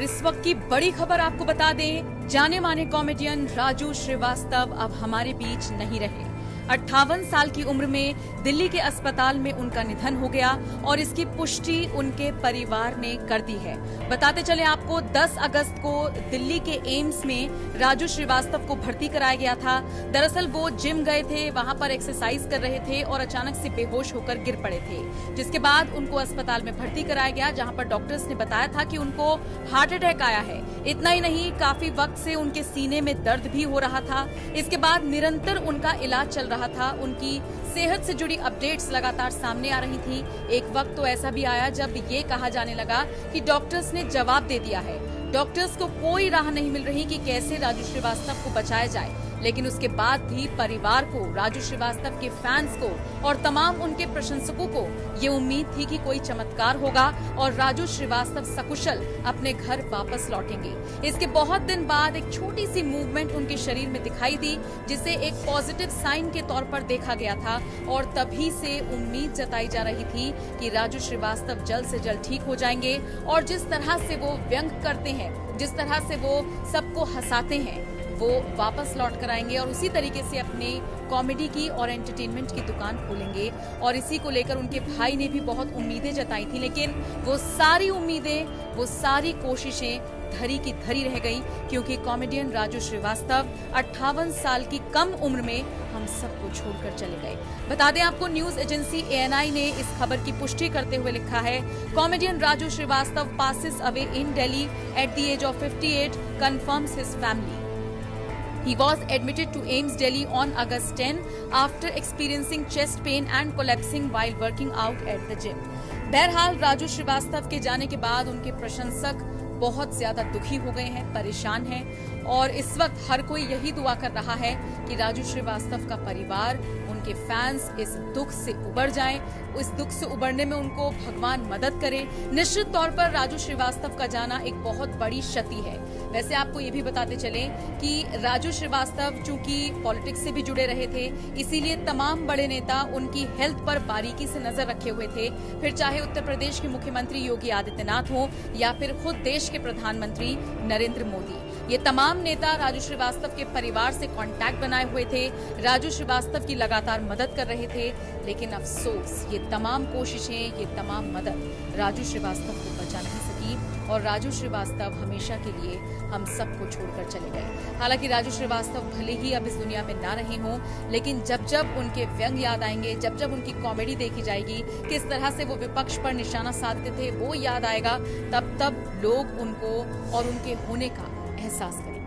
और इस वक्त की बड़ी खबर आपको बता दें, जाने माने कॉमेडियन राजू श्रीवास्तव अब हमारे बीच नहीं रहे। 58 साल की उम्र में दिल्ली के अस्पताल में उनका निधन हो गया और इसकी पुष्टि उनके परिवार ने कर दी है। बताते चले आपको, 10 अगस्त को दिल्ली के एम्स में राजू श्रीवास्तव को भर्ती कराया गया था। दरअसल वो जिम गए थे, वहां पर एक्सरसाइज कर रहे थे और अचानक से बेहोश होकर गिर पड़े थे, जिसके बाद उनको अस्पताल में भर्ती कराया गया, जहां पर डॉक्टर्स ने बताया था कि उनको हार्ट अटैक आया है। इतना ही नहीं, काफी वक्त से उनके सीने में दर्द भी हो रहा था। इसके बाद निरंतर उनका इलाज चल रहा था। उनकी सेहत से जुड़ी अपडेट्स लगातार सामने आ रही थी। एक वक्त तो ऐसा भी आया जब ये कहा जाने लगा कि डॉक्टर्स ने जवाब दे दिया है, डॉक्टर्स को कोई राह नहीं मिल रही कि कैसे राजू श्रीवास्तव को बचाया जाए। लेकिन उसके बाद भी परिवार को, राजू श्रीवास्तव के फैंस को और तमाम उनके प्रशंसकों को ये उम्मीद थी कि कोई चमत्कार होगा और राजू श्रीवास्तव सकुशल अपने घर वापस लौटेंगे। इसके बहुत दिन बाद एक छोटी सी मूवमेंट उनके शरीर में दिखाई दी, जिसे एक पॉजिटिव साइन के तौर पर देखा गया था और तभी से उम्मीद जताई जा रही थी कि राजू श्रीवास्तव जल्द से जल्द ठीक हो जाएंगे और जिस तरह से वो व्यंग करते हैं, जिस तरह से वो सबको हंसाते हैं, वो वापस लौट कर आएंगे और उसी तरीके से अपनी कॉमेडी की और एंटरटेनमेंट की दुकान खोलेंगे। और इसी को लेकर उनके भाई ने भी बहुत उम्मीदें जताई थी, लेकिन वो सारी उम्मीदें, वो सारी कोशिशें धरी की धरी रह गई, क्योंकि कॉमेडियन राजू श्रीवास्तव 58 साल की कम उम्र में हम सबको छोड़कर चले गए। बता दें आपको, न्यूज एजेंसी ANI ने इस खबर की पुष्टि करते हुए लिखा है, comedian Raju Srivastava passes away in Delhi at the age of 58, confirms his family. He was admitted to AIIMS Delhi on August 10 after experiencing chest pain and collapsing while working out at the gym. बहरहाल राजू श्रीवास्तव के जाने के बाद उनके प्रशंसक बहुत ज्यादा दुखी हो गए हैं, परेशान हैं और इस वक्त हर कोई यही दुआ कर रहा है कि राजू श्रीवास्तव का परिवार, उनके फैंस इस दुख से उबर जाएं। इस दुख से उबरने में उनको भगवान मदद करे। निश्चित तौर पर राजू श्रीवास्तव का जाना एक बहुत बड़ी क्षति है। वैसे आपको ये भी बताते चलें कि राजू श्रीवास्तव चूंकि पॉलिटिक्स से भी जुड़े रहे थे, इसीलिए तमाम बड़े नेता उनकी हेल्थ पर बारीकी से नजर रखे हुए थे। फिर चाहे उत्तर प्रदेश के मुख्यमंत्री योगी आदित्यनाथ हो या फिर खुद देश के प्रधानमंत्री नरेंद्र मोदी, ये तमाम नेता राजू श्रीवास्तव के परिवार से कांटेक्ट बनाए हुए थे, राजू श्रीवास्तव की लगातार मदद कर रहे थे। लेकिन अफसोस, ये तमाम कोशिशें, ये तमाम मदद राजू श्रीवास्तव को बचा नहीं सकी और राजू श्रीवास्तव हमेशा के लिए हम सबको छोड़कर चले गए। हालांकि राजू श्रीवास्तव भले ही अब इस दुनिया में ना रहे हों, लेकिन जब जब उनके व्यंग याद आएंगे, जब जब उनकी कॉमेडी देखी जाएगी, किस तरह से वो विपक्ष पर निशाना साधते थे, वो याद आएगा, तब तब लोग उनको और उनके होने का एहसास करें।